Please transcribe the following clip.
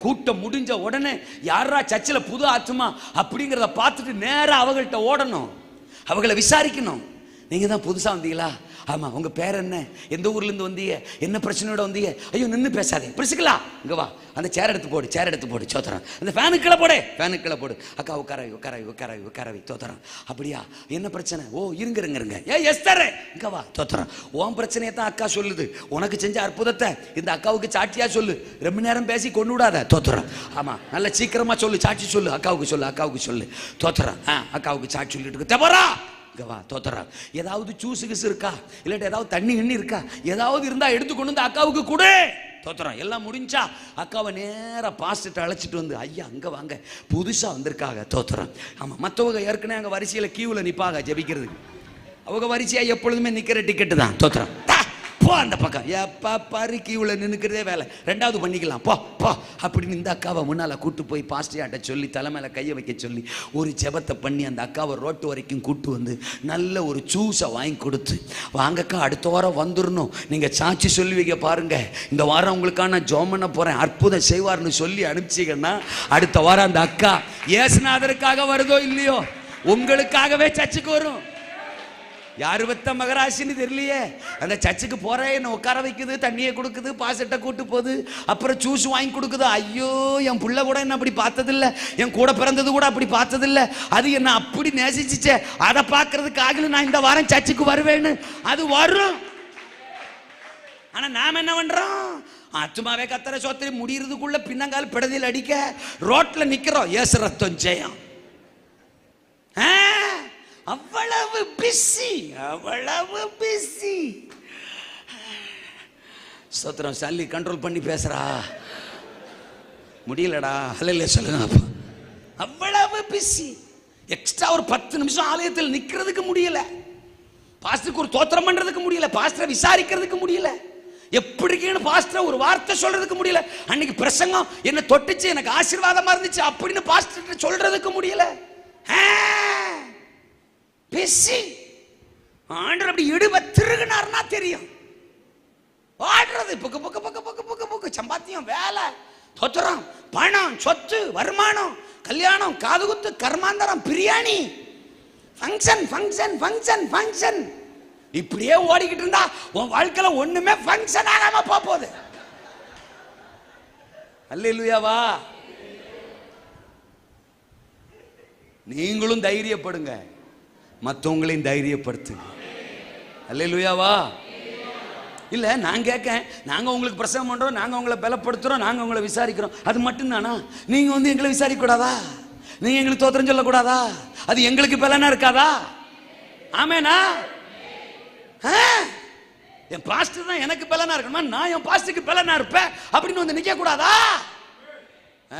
கூட்டம் முடிஞ்ச உடனே யாரா சர்ச்சில் புது ஆத்துமா அப்படிங்கிறத பார்த்துட்டு நேராக அவங்கள்ட்ட ஓடணும், அவங்கள விசாரிக்கணும். நீங்கள் தான் புதுசாக வந்தீங்களா? ஆமாம். உங்கள் பேர் என்ன? எந்த ஊர்லேருந்து வந்தீங்க? என்ன பிரச்சனையோட வந்தீங்க? ஐயோ நின்று பேசாதே, பிடிச்சிக்கலா, இங்கே வா, அந்த சேர் எடுத்து போடு, சேர் எடுத்து போடு, சோத்துறான். அந்த ஃபேனுக்குள்ளே போடு, ஃபேனுக்குள்ளே போடு. அக்கா உட்காரவி உட்காரவி உட்காரவி உட்காரவி, தோத்துறான். அப்படியா, என்ன பிரச்சனை? ஓ இருங்க இருங்க இருங்க, எஸ்தரே இங்கே வா, தோத்துறான். உன் பிரச்சனையை தான் அக்கா சொல்லுது, உனக்கு செஞ்ச அற்புதத்தை இந்த அக்காவுக்கு சாட்சியாக சொல்லு, ரொம்ப நேரம் பேசி கொண்டு விடாத, தோத்துறான். ஆமாம், நல்ல சீக்கிரமாக சொல்லு, சாட்சி சொல்லு, அக்காவுக்கு சொல்லு, அக்காவுக்கு சொல்லு, தோத்துறான். அக்காவுக்கு சாட்சி சொல்லிட்டு இருக்கு, தவறா வா, தோத்துறா. ஏதாவது ஜூஸ் கிஸ் இருக்கா, இல்லாட்டி ஏதாவது தண்ணி எண்ணி இருக்கா, ஏதாவது இருந்தா எடுத்துக்கொண்டு வந்து அக்காவுக்கு கூட, தோத்துறான். எல்லாம் முடிஞ்சா அக்காவை நேராக பாஸ்டர்ட்ட அழைச்சிட்டு வந்து, ஐயா அங்கே வாங்க, புதுசாக வந்திருக்காங்க, தோத்துறான். ஆமாம், மற்றவங்க ஏற்கனவே அங்கே வரிசையில் கியூவில் நிற்பாங்க ஜெபிக்கிறதுக்கு, அவங்க வரிசையாக எப்பொழுதுமே நிற்கிற டிக்கெட்டு தான், தோத்துறான். போ அந்த பக்கம், எப்போ பாரு கியூவில் நின்றுக்கிறதே வேலை, ரெண்டாவது பண்ணிக்கலாம் போ போ அப்படின்னு இந்த அக்காவை முன்னால் கூட்டு போய் பாஸ்டர்ட்ட சொல்லி தலைமையில் கையை வைக்க சொல்லி ஒரு ஜெபத்தை பண்ணி அந்த அக்காவை ரோட்டு வரைக்கும் கூட்டு வந்து நல்ல ஒரு ஜூஸை வாங்கி கொடுத்து, வாங்கக்கா அடுத்த வாரம் வந்துடணும், நீங்கள் சாட்சி சொல்லுவீங்க பாருங்க, இந்த வாரம் உங்களுக்காக நான் ஜெபம் பண்ண போகிறேன், அற்புதம் செய்வார்னு சொல்லி அனுப்பிச்சிங்கன்னா அடுத்த வாரம் அந்த அக்கா ஏசுநாதருக்காக வருதோ இல்லையோ உங்களுக்காகவே சர்ச்சுக்கு வரும். யாரு வெத்த மகராசின்னு தெரியலையே, அந்த சர்ச்சுக்கு போற என்ன உட்கார வைக்குது, தண்ணியை கொடுக்குது, பாசட்டை கூட்டு போகுது, அப்புறம் ஜூஸ் வாங்கி கொடுக்குது. ஐயோ என் புள்ள கூட என்ன அப்படி பார்த்ததில்ல, என் கூட பிறந்தது கூட அப்படி பார்த்ததில்ல, அது என்ன அப்படி நேசிச்சுச்சே, அதை பார்க்கறதுக்காக நான் இந்த வாரம் சர்ச்சுக்கு வருவேன்னு அது வரும். ஆனா நாம என்ன பண்றோம், ஆத்துமாவே கத்தர சோத்திரி முடியறதுக்குள்ள பின்னங்கால் பிடதில் அடிக்க ரோட்ல நிக்கிறோம். ஏசு ரத்தம் ஜெயம். அவ்வளவு பிஸி, அவ்வளவு பிஸி. ஸ்தோத்திரம். சல்லி கண்ட்ரோல் பண்ணி பேசுறா, முடியலடா, ஹல்லேலூயா சொல்லுங்க. அவ்வளவு பிஸி. எக்ஸ்ட்ரா ஒரு 10 நிமிஷம் ஆலயத்தில் நிக்கிறதுக்கு முடியல, பாஸ்டருக்கு ஒரு தோத்திரம் பண்றதுக்கு முடியல, பாஸ்டரை விசாரிக்கிறதுக்கு முடியல, எப்படின்னு பாஸ்டர் ஒரு வார்த்தை சொல்றதுக்கு முடியல, அன்னைக்கு பிரசங்கம் என்ன தொட்டுச்சு, எனக்கு ஆசீர்வாதமா இருந்துச்சு அப்படின்னு பாஸ்டர் சொல்றதுக்கு முடியல. பிஸி. ஆண்டவர் அப்படி இடுவ திருகுனார்னா தெரியும், ஆடுறது புக்கு புக்கு புக்கு புக்கு புக்கு புக்கு, சம்பாத்தியம், வேலை, தொத்துறோம், பணம், சொத்து, வருமானம், கல்யாணம், காதுகுத்து, கர்மாந்தரம், biryani, function function function function, இப்படியே ஓடிக்கிட்டு இருந்தா உன் வாழ்க்கையில ஒண்ணுமே ஃபங்க்ஷன் ஆகாம போகுது. அல்லேலூயாவா. நீங்களும் தைரியப்படுங்க, மற்றவங்களையும் தைரியப்படுத்துங்க. அல்லேலூயாவா. இல்லை நான் கேட்கேன், நாங்கள் உங்களுக்கு பிரசவம் பண்ணுறோம், நாங்கள் உங்களை பலப்படுத்துகிறோம், நாங்கள் உங்களை விசாரிக்கிறோம், அது மட்டும்தானா? நீங்கள் வந்து எங்களை விசாரிக்கக்கூடாதா? நீங்கள் எங்களுக்கு தோத்திரம் சொல்லக்கூடாதா? அது எங்களுக்கு பலனா இருக்காதா? ஆமேனா? என் பாஸ்டர் தான் எனக்கு பலனா இருக்கணுமா, நான் என் பாஸ்டருக்கு பலனா இருப்பேன் அப்படின்னு வந்து நிற்க கூடாதா?